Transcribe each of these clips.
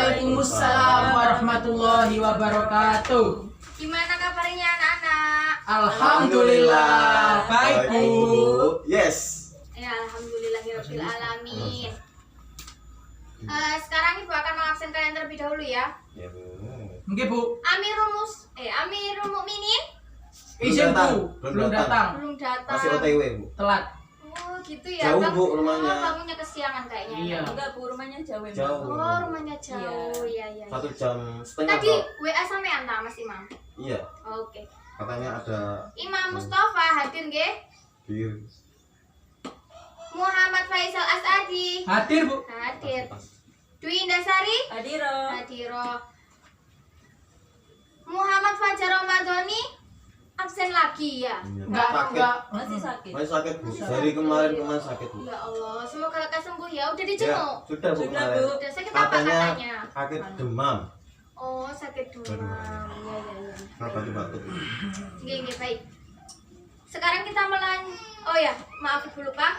Waalaikumsalam warahmatullahi wabarakatuh. Gimana kabarnya anak-anak? Alhamdulillah baik Bu. Yes. Ya, alhamdulillahirabbil alamin. Sekarang Ibu akan mengabsen kalian terlebih dahulu ya. Ya, Bu. Nggih Bu. Amirul Mukminin Izin Bu, belum datang. belum datang. Masih OTW, Bu. Telat. Oh, gitu ya. Jauh, Bang. Bu, rumahnya. Oh, bangunnya kesiangan kayaknya. Iya. Enggak Bu, rumahnya jauh emang. Jauh. Oh, rumahnya jauh. Iya, iya. 1 jam setengah Tadi kok. WA sampean ta Mas Imam? Iya. Oke. Katanya ada Imam Mustafa hadir nggih? bir. Muhammad Faisal Asadi Hadir Bu. hadir. Dwi Indasari Hadiro. hadiro. Muhammad Fajar Ramadhani absen lagi ya. Enggak, Sakit. enggak. Masih sakit. Masih sakit, Bu. Dari kemarin sakit, Bu. Ya Allah, semoga lekas sembuh ya. Udah Ya, dijenguk. sudah, Bu, Sudah, kemarin. Bu. Udah sakit apa katanya? Sakit demam. Oh, sakit demam. Iya, iya, iya. Batuk-batuk. Nggih, nggih, baik. Sekarang kita oh ya, maaf dulu Pak.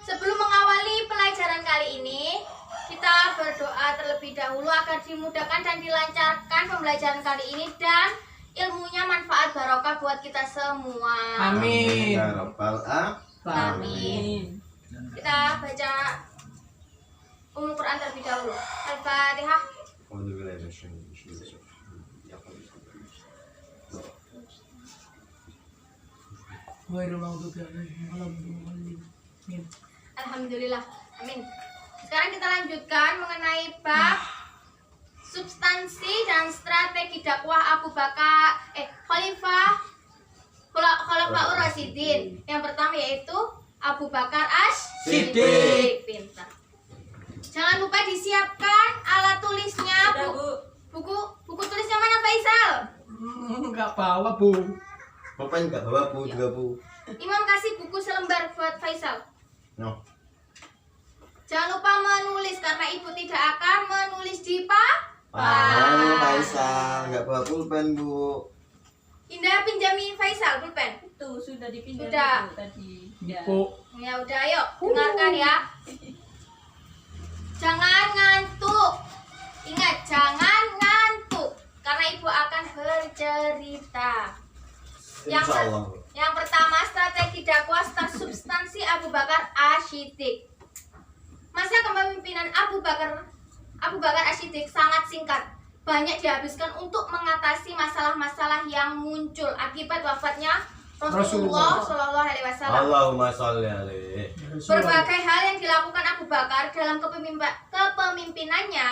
Sebelum mengawali pelajaran kali ini, kita berdoa terlebih dahulu agar dimudahkan dan dilancarkan pembelajaran kali ini dan ilmunya manfaat barokah buat kita semua. Amin. Ya Rabbal Amin. Kita baca Quran terlebih dahulu. Al-Fatihah. Alhamdulillah. Amin. Sekarang kita lanjutkan mengenai bab substansi dan strategi dakwah Abu Bakar Khulafaur Rasyidin. Yang pertama yaitu Abu Bakar As-Siddiq. Pintar. Jangan lupa disiapkan alat tulisnya, Sudah, Bu. buku tulisnya mana Faisal? Enggak bawa Bu. Bapak enggak bawa, Bu, juga, Bu. Imam kasih buku selembar buat Faisal. No. Jangan lupa menulis karena ibu tidak akan menulis di Faisal enggak bawa pulpen, Bu. Indah pinjami Faisal pulpen. Itu sudah dipinjam Sudah. Bu, tadi. Ya. Bu. Ya udah, ayo dengarkan ya. Jangan ngantuk. Ingat, jangan ngantuk karena ibu akan bercerita. Insya Allah. Yang pertama, strategi dakwah substansi Abu Bakar As-Siddiq. Masa kepemimpinan Abu Bakar As-Siddiq sangat singkat, banyak dihabiskan untuk mengatasi masalah-masalah yang muncul akibat wafatnya Rasulullah Shallallahu Alaihi Wasallam. Allahumma sholli alaihi. Berbagai hal yang dilakukan Abu Bakar dalam kepemimpinannya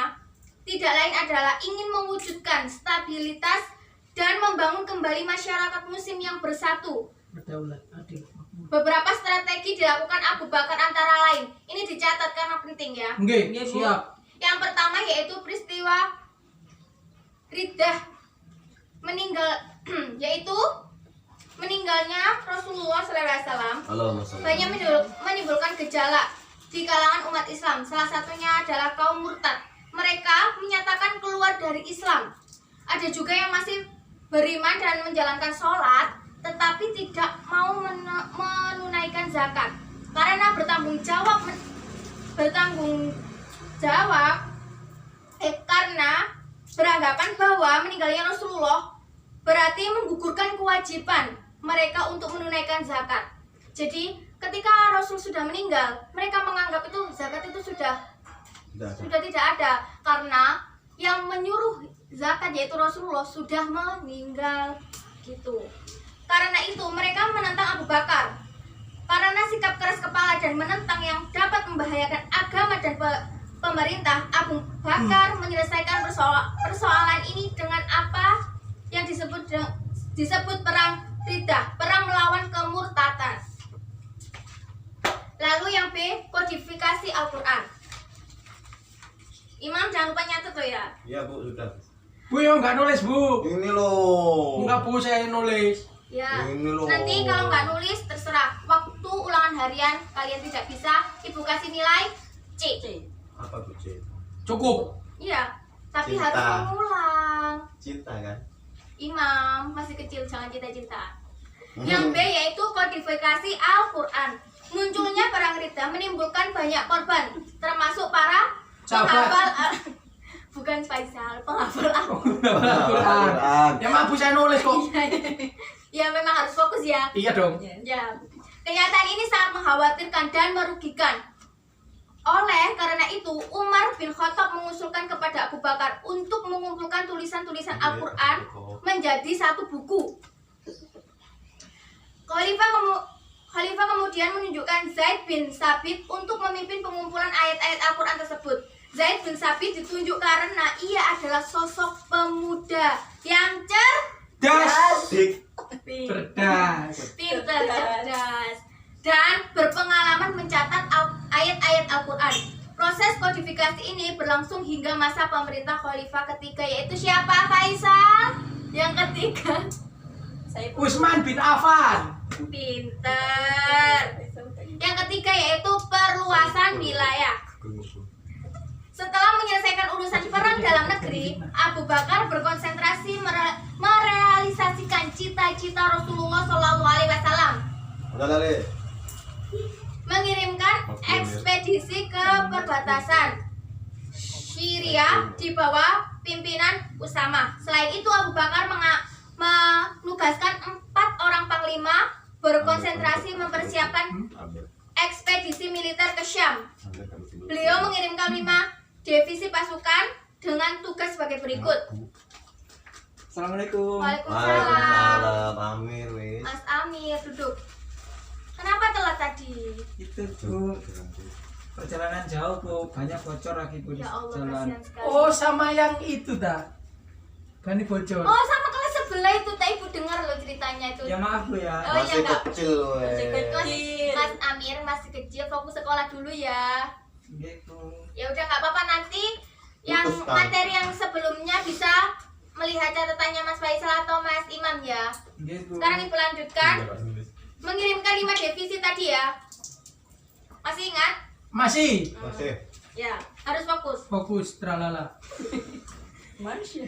tidak lain adalah ingin mewujudkan stabilitas dan membangun kembali masyarakat muslim yang bersatu. Berdaulat, adil. Beberapa strategi dilakukan Abu Bakar antara lain. Ini dicatat karena penting ya. Nggih, Nggih, Bu. siap. Yang pertama yaitu peristiwa Riddah yaitu meninggalnya Rasulullah SAW Allahumma sholli. banyak menimbulkan gejala di kalangan umat Islam. Salah satunya adalah kaum murtad. Mereka menyatakan keluar dari Islam. Ada juga yang masih beriman dan menjalankan sholat, tetapi tidak mau menunaikan zakat karena bertanggung jawab karena beranggapan bahwa meninggalnya Rasulullah berarti menggugurkan kewajiban mereka untuk menunaikan zakat. Jadi ketika Rasul sudah meninggal, mereka menganggap itu zakat itu sudah tidak ada karena yang menyuruh zakat yaitu Rasulullah sudah meninggal gitu. Karena itu mereka menentang Abu Bakar. Karena sikap keras kepala dan menentang yang dapat membahayakan agama dan pemerintah, Abu Bakar menyelesaikan persoalan ini dengan apa yang disebut perang Riddah, perang melawan kemurtadan. Lalu yang B, kodifikasi Al-Quran. Imam jangan lupa nyatet loh ya. Iya, Bu, sudah. Bu yang enggak nulis Bu. Ini loh. Enggak Bu, saya nulis. Ya. Ini loh. Nanti kalau nggak nulis terserah. Waktu ulangan harian kalian tidak bisa, ibu kasih nilai C. C. Apa, Bu, C? Cukup. Iya, tapi Cinta. harus mengulang. Cinta kan? Imam masih kecil, jangan cita-cita. Yang B yaitu kodifikasi Al-Quran. Munculnya perang Riddah menimbulkan banyak korban, termasuk para Sahabat. penghafal bukan Faisal, penghafal Al-Quran. Ya maaf Bu, saya nulis kok. Ya memang harus fokus ya. Iya dong. Ya, kenyataan ini sangat mengkhawatirkan dan merugikan. Oleh karena itu, Umar bin Khattab mengusulkan kepada Abu Bakar untuk mengumpulkan tulisan-tulisan Al-Quran menjadi satu buku. Khalifah kemudian menunjukkan Zaid bin Sabit untuk memimpin pengumpulan ayat-ayat Al-Quran tersebut. Zaid bin Sabit ditunjuk karena ia adalah sosok pemuda yang Das. Dik. Cerdas. pintar, cerdas, dan berpengalaman mencatat ayat-ayat Al-Quran. Proses kodifikasi ini berlangsung hingga masa pemerintah Khalifah ketiga, yaitu siapa, Faisal? Yang ketiga. Saya Utsman bin Affan. Pinter. Yang ketiga yaitu perluasan wilayah. Setelah menyelesaikan urusan perang dalam negeri, Abu Bakar berkonsentrasi merealisasikan cita-cita Rasulullah SAW, Udah lali. mengirimkan ekspedisi ke perbatasan Syria di bawah pimpinan Usama. Selain itu, Abu Bakar menugaskan 4 orang panglima berkonsentrasi mempersiapkan ekspedisi militer ke Syam. Beliau mengirimkan 5 divisi pasukan dengan tugas sebagai berikut. Assalamualaikum. Waalaikumsalam. Waalaikumsalam. Amir wis. Mas Amir, duduk. Kenapa telat tadi? Itu Bu, perjalanan jauh Bu, banyak bocor lagi Bu di Ya Allah, jalan. kasihan sekali. Oh, sama yang itu dah. Bani bocor. Oh, sama kelas sebelah itu, tak ibu dengar loh ceritanya itu. Ya maaf Bu ya. Oh, iya, Masih enggak. kecil Masih weh. kecil. Mas Amir masih kecil, fokus sekolah dulu ya. Gitu. Ya udah nggak apa-apa, nanti yang Putus, Kang. materi yang sebelumnya bisa melihat catatannya Mas Faisal atau Mas Imam ya. Gitu. Sekarang ibu lanjutkan mengirimkan 5 divisi tadi ya. Masih ingat? Masih. Masih. Ya, harus fokus. Fokus tralala. manusia.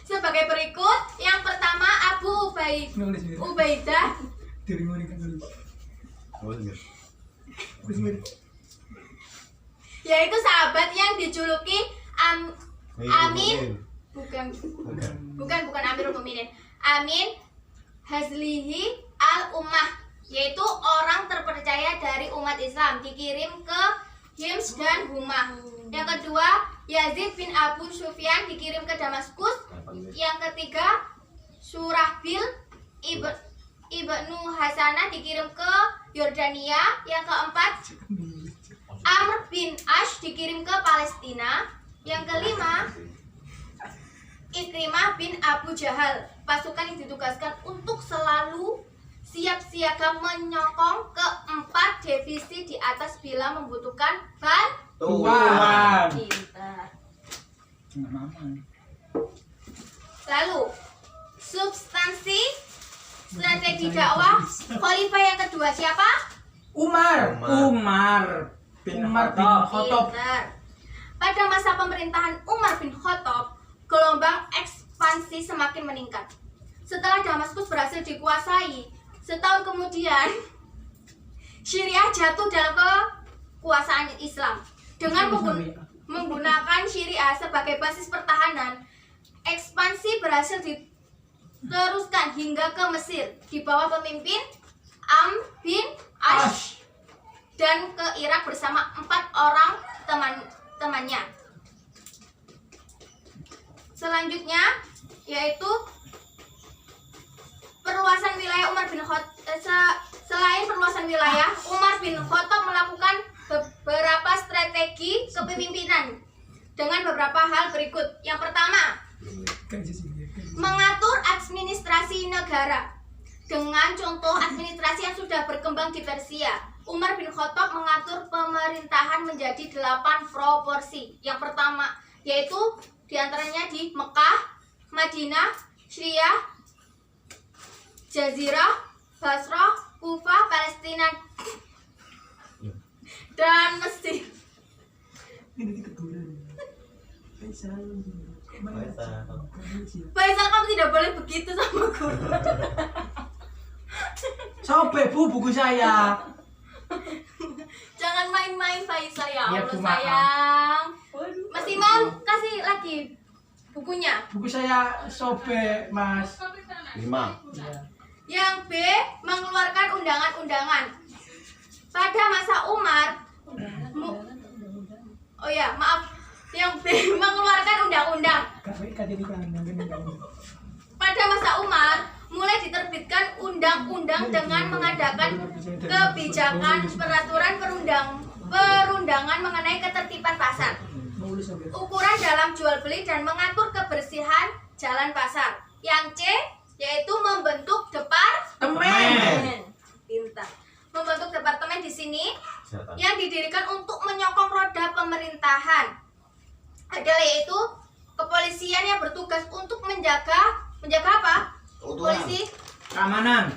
Sebagai berikut, yang pertama Abu Nulis gitu. Ubaidah, Diri ngori kan nulis. Nulis ngori. yaitu sahabat yang dijuluki Amin. Bukan Amirul Mukminin. Amin Hazlihi al-Ummah, yaitu orang terpercaya dari umat Islam, dikirim ke Hims dan Humah. Yang kedua, Yazid bin Abu Sufyan dikirim ke Damaskus. Yang ketiga, Surahbil Ibnu Hasanah dikirim ke Yordania. Yang keempat, Amr bin Ash dikirim ke Palestina. Yang kelima, Ikrimah bin Abu Jahal, pasukan yang ditugaskan untuk selalu siap siaga menyokong keempat divisi di atas bila membutuhkan Tuan. Pintar. Nggak mama. Lalu substansi strategi dakwah khalifah yang kedua siapa? Umar. Umar bin Umar bin Khattab. Khattab. Pinter. Pada masa pemerintahan Umar bin Khattab, gelombang ekspansi semakin meningkat. Setelah Damaskus berhasil dikuasai, setahun kemudian Syria jatuh dalam kekuasaan Islam. Dengan menggunakan Syria sebagai basis pertahanan, ekspansi berhasil diteruskan hingga ke Mesir di bawah pemimpin Amr bin Ash dan ke Irak bersama 4 orang temannya. Selanjutnya yaitu perluasan wilayah Umar bin Khattab. Selain perluasan wilayah, Umar bin Khattab melakukan beberapa strategi kepemimpinan dengan beberapa hal berikut. Yang pertama, mengatur administrasi negara. Dengan contoh administrasi yang sudah berkembang di Persia, Umar bin Khattab mengatur pemerintahan menjadi 8 proporsi. Yang pertama yaitu diantaranya di Mekah, Madinah, Syria, Jazirah, Basrah, Kufah, Palestina, dan Mesir. Faisal, kamu tidak boleh begitu sama guru. Sobek Bu buku saya. Jangan main-main Faisal, ya Iya, Allah Bu, maaf. sayang. Waduh. Mas Imam Imam kasih lagi bukunya. Buku saya sobek, Mas. 5. Iya. Yang B mengeluarkan undangan-undangan. Pada masa Umar, oh ya maaf, yang B mengeluarkan undang-undang. Pada masa Umar, mulai diterbitkan undang-undang dengan mengadakan kebijakan peraturan perundangan mengenai ketertiban pasar, ukuran dalam jual beli dan mengatur kebersihan jalan pasar. Yang C yaitu membentuk Temen. pintar. Membentuk departemen di sini yang didirikan untuk menyokong roda pemerintahan adalah yaitu kepolisian yang bertugas untuk menjaga apa? Polisi Keamanan.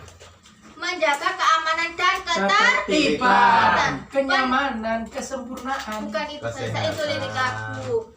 menjaga keamanan dan Ketertiban, kenyamanan, kesempurnaan. Bukan itu saja, Kesehatan. itu lirik lagu.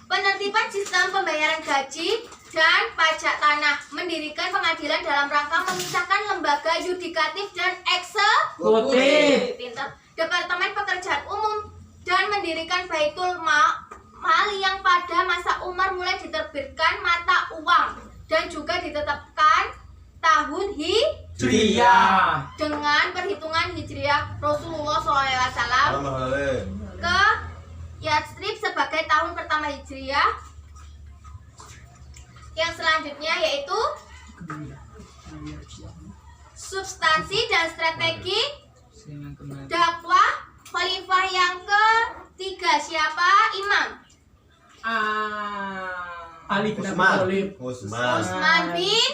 Penertiban sistem pembayaran gaji dan pajak tanah, mendirikan pengadilan dalam rangka memisahkan lembaga yudikatif dan eksekutif. Pintar. Departemen pekerjaan umum dan mendirikan Baitul Mal yang pada masa Umar mulai diterbitkan mata uang dan juga ditetapkan tahun Hijriah. dengan perhitungan Hijriah Rasulullah SAW ke Yatsrib sebagai tahun pertama Hijriah. Yang selanjutnya yaitu substansi dan strategi dakwah khalifah yang ketiga siapa? Imam Ali bin Abi Usman. Thalib. Usman bin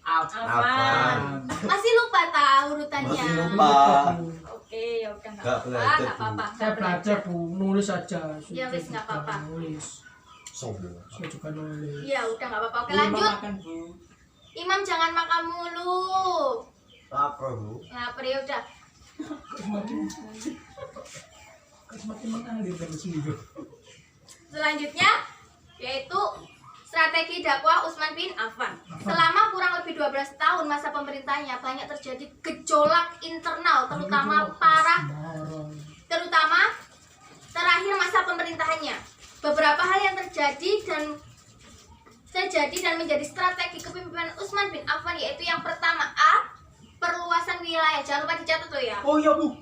Affan. masih lupa tahu urutannya. Masih lupa. Oke, ya udah Nggak nggak belajar, apa-apa, nggak apa-apa. Saya belajar, Bu. Nulis aja. Ya, wis, nggak apa-apa. Nulis. Sombong. Saya juga nulis. Iya udah nggak apa-apa. Oke Bu, lanjut. makan, Bu. Imam jangan makan mulu. Lapar, Bu. Nah ya udah. Semakin mengalir dari sini. Selanjutnya yaitu strategi dakwah Utsman bin Affan. Selama kurang lebih 12 tahun masa pemerintahnya banyak terjadi gejolak internal terutama terakhir masa pemerintahannya. Beberapa hal yang terjadi dan menjadi strategi kepemimpinan Utsman bin Affan yaitu yang pertama perluasan wilayah. Jangan lupa dicatat loh ya. Oh iya, Bu.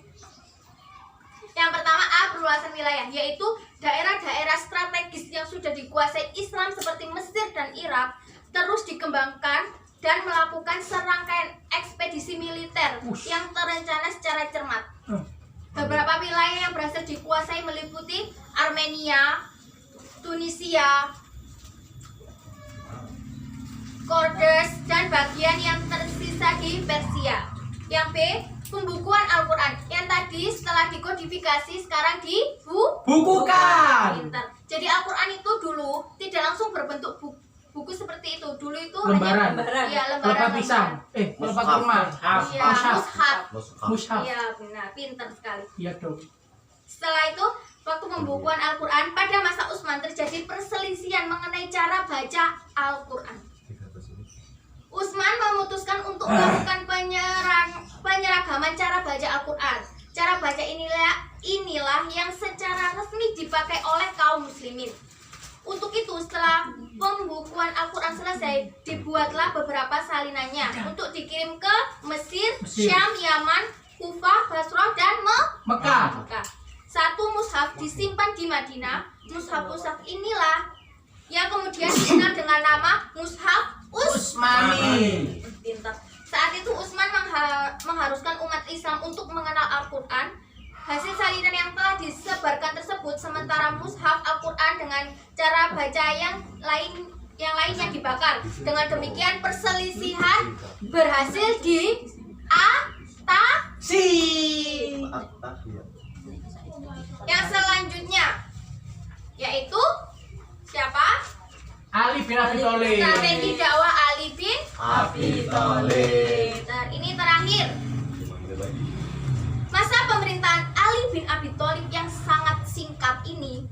Yang pertama perluasan wilayah, yaitu daerah-daerah strategis yang sudah dikuasai Islam seperti Mesir dan Irak terus dikembangkan dan melakukan serangkaian ekspedisi militer yang terencana secara cermat. Beberapa wilayah yang berhasil dikuasai meliputi Armenia, Tunisia, Kordes, dan bagian yang tersisa di Persia. Yang B, pembukuan Al-Quran yang tadi setelah dikodifikasi sekarang Bukukan. Pintar. Jadi Al-Quran itu dulu tidak langsung berbentuk buku seperti itu. Dulu itu Lembaran. Iya, Pelepah lembaran. pisang. Pelepah kurma. Iya, mushaf. Mushaf. Iya, benar, pintar sekali. Iya dong. Setelah itu, waktu pembukuan Al-Quran pada masa Utsman terjadi perselisihan mengenai cara baca Al-Quran. Utsman memutuskan untuk melakukan penyeragaman cara baca Al-Quran. Cara baca inilah yang secara resmi dipakai oleh kaum muslimin. Untuk itu, setelah pembukuan Al-Quran selesai, dibuatlah beberapa salinannya untuk dikirim ke Mesir, Syam, Yaman, Kufah, Basrah, dan Mekah. Mekah. Satu mushaf disimpan di Madinah. Mushaf-mushaf inilah yang kemudian dikenal dengan nama Mushaf Utsmani. Pintar. Saat itu Utsman mengharuskan umat Islam untuk mengenal Al-Quran. Hasil salinan yang telah disebarkan tersebut, sementara mushaf Al-Quran dengan cara baca yang lain yang dibakar. Dengan demikian perselisihan berhasil diatasi. Yang selanjutnya yaitu siapa? Ali bin Abi Thalib. Strategi dakwah Ali bin Abi Thalib. Ini terakhir. Masa pemerintahan Ali bin Abi Thalib yang sangat singkat ini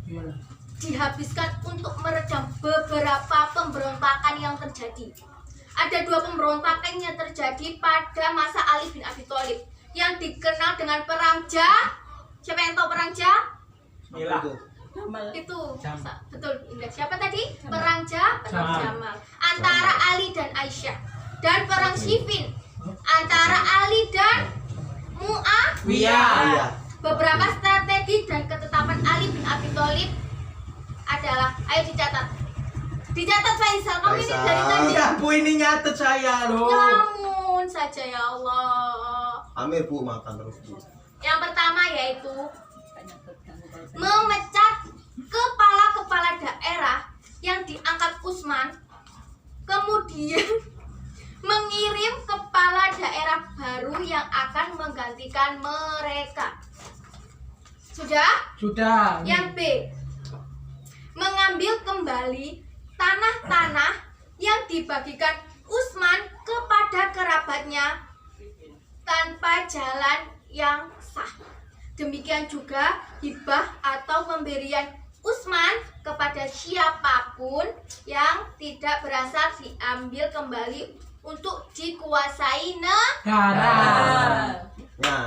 dihabiskan untuk meredam beberapa pemberontakan yang terjadi. Ada 2 pemberontakan yang terjadi pada masa Ali bin Abi Thalib yang dikenal dengan Perang Siapa yang tahu Perang Bismillah. Jamal. Itu Jamal. betul. Indah. Siapa tadi? Perang Jamal. Jamal. Antara Ali dan Aisyah. Dan perang Siffin antara Ali dan Muawiyah. Iya. Beberapa strategi dan ketetapan Ali bin Abi Thalib adalah, ayo dicatat. Dicatat Faisal, kamu ini Faisal. dari tadi. Iya Bu, ini nyatet saya loh. Namun saja ya Allah. Amir Bu, makan terus Bu. Yang pertama yaitu memecat kepala-kepala daerah yang diangkat Utsman, kemudian mengirim kepala daerah baru yang akan menggantikan mereka. Sudah? Sudah. Yang B, mengambil kembali tanah-tanah yang dibagikan Utsman kepada kerabatnya tanpa jalan yang sah. Demikian juga hibah atau pemberian Utsman kepada siapapun yang tidak berasal diambil kembali untuk dikuasai Negara. Ya.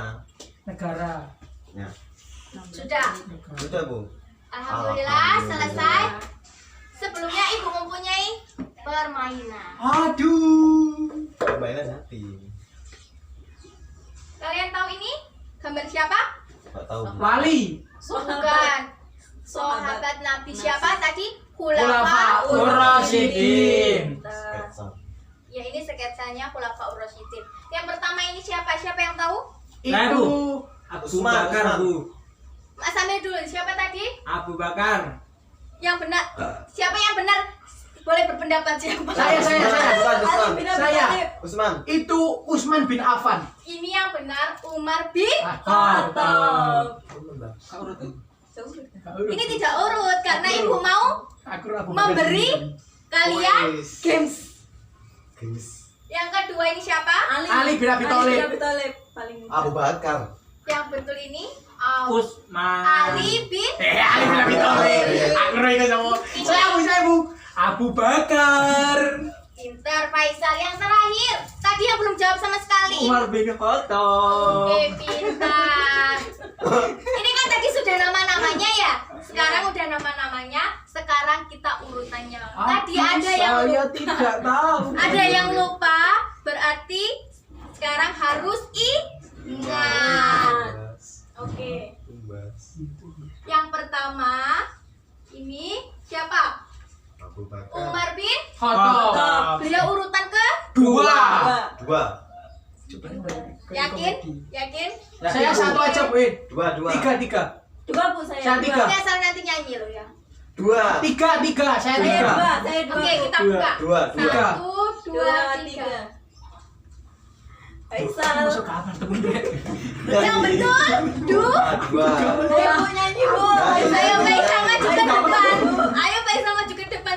Negara. Ya. Sudah. Sudah Bu. Alhamdulillah Alhamdulillah. selesai. Sebelumnya ibu mempunyai permainan. Aduh. Permainan hati. Kalian tahu ini gambar siapa? Gak tahu Bu. Wali. Bukan. Sahabat Nabi siapa tadi? Khulafaur Khulafaur Rasyidin. Sketsa. Ya ini sketsanya Khulafaur Rasyidin. Yang pertama ini siapa? Siapa yang tahu? Nah, Itu Abu Utsman, Bakar, Utsman. Bu. Mas Samir dulu. Siapa tadi? Abu Bakar. Yang benar. Siapa yang benar? Boleh berpendapat siapa? saya. Utsman. Saya. Utsman. Itu Utsman bin Affan. Ini yang benar Umar bin. Mantap. Ini tidak urut karena ibu mau Aku memberi kalian Wes. games. Guys. Yang kedua ini siapa? Ali bin Abi Thalib. Ali bin Abi Thalib paling Abu Bakar. Yang betul ini Utsman. Ali bin. Ali bin Abi Thalib. Aku rasa sama. Saya Bu. Abu Bakar. Pintar Faisal. Yang terakhir tadi yang belum jawab sama sekali. Umar bin Khattab. Oke, pintar. Ini kan tadi sudah nama-namanya ya. Sekarang udah nama-namanya. Sekarang kita urutannya. Tadi ada yang saya lupa. tidak tahu. Ada yang lupa. Berarti sekarang harus ingat. Oke. Yang pertama ini siapa? Abu Bakar. Umar bin. Khattab. Beliau urutan ke? Dua. Dua. Yakin? Yakin? Saya satu aja, Bu. Dua. Tiga. dua Bu saya. Saya dua. tiga. Ini asal nanti nyanyi loh ya. Tiga. Tiga. Saya Saya tiga. dua, saya dua. Oke, kita Dua. buka. Dua. Tiga. 1, 2, 3. Faisal. Masuk kapan temen? Yang betul, Dua. Ayo Bu nyanyi Bu. Ayo Faisal maju ke depan. Ayo Faisal maju ke depan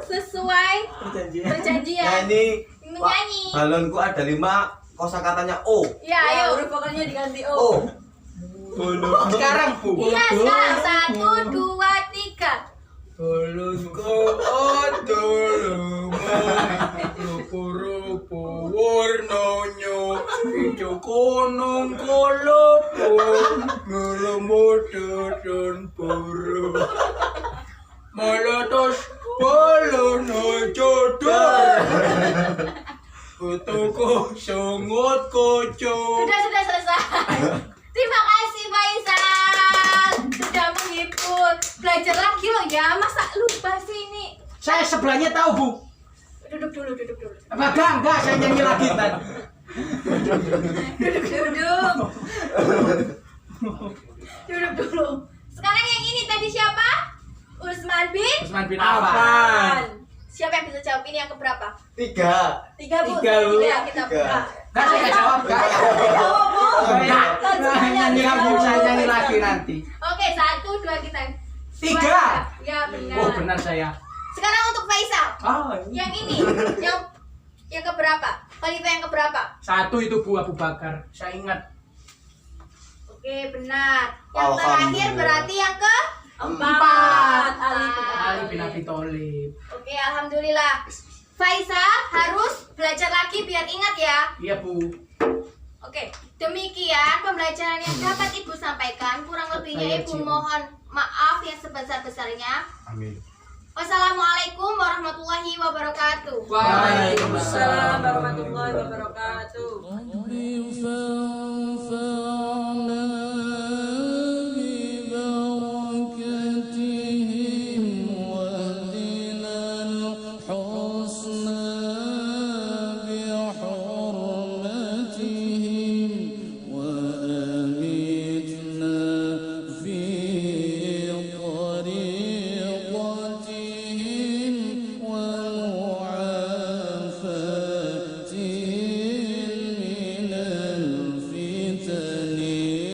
sesuai Perjanjian. perjanjian. Nyanyi. Menyanyi. Balonku ada 5 kosakatanya O. Ya, Ayo ayo. huruf vokalnya diganti O. O. Sekarang, Bu. Iya, sekarang 1, 2, 3. Balonku ada rupa-rupa warnanya hijau konong kolopo ngeremuda dan biru meletus balon jodoh fotoku sangat kocok. Sudah selesai. Terima kasih Faisal. Sudah menghibur. Belajar lagi loh ya. Masa lupa sih ini? Saya sebelahnya tahu, Bu. Duduk dulu. Enggak, saya nyanyi lagi tadi. Duduk dulu. Sekarang yang ini tadi siapa? Utsman bin Affan. Siapa yang bisa jawab ini yang keberapa? 3. Tiga Bu. Tiga, Bu. Ya, kita buka. Enggak, saya nggak jawab, enggak. Jawab Bu. Enggak. Kan semuanya Nyanyi tiga, lagi, Bu. saya nyanyi lagi nanti. Oke, 1, 2 kita. 3. Ya benar. Oh, benar saya. Sekarang untuk Faisal. Oh, Yang ini, yang keberapa? Khalifah yang keberapa? satu itu Bu Abu Bakar. Saya ingat. Oke, benar. Yang terakhir Alhamdulillah. berarti yang ke? Empat. Ali bin Abi Thalib. Oke, alhamdulillah. Faisal harus belajar lagi biar ingat ya. Iya, Bu. Oke, demikian pembelajaran yang dapat Ibu sampaikan. Kurang lebihnya Ibu mohon maaf yang sebesar-besarnya. Amin. Wassalamualaikum warahmatullahi wabarakatuh. Waalaikumsalam warahmatullahi wabarakatuh. What do you feel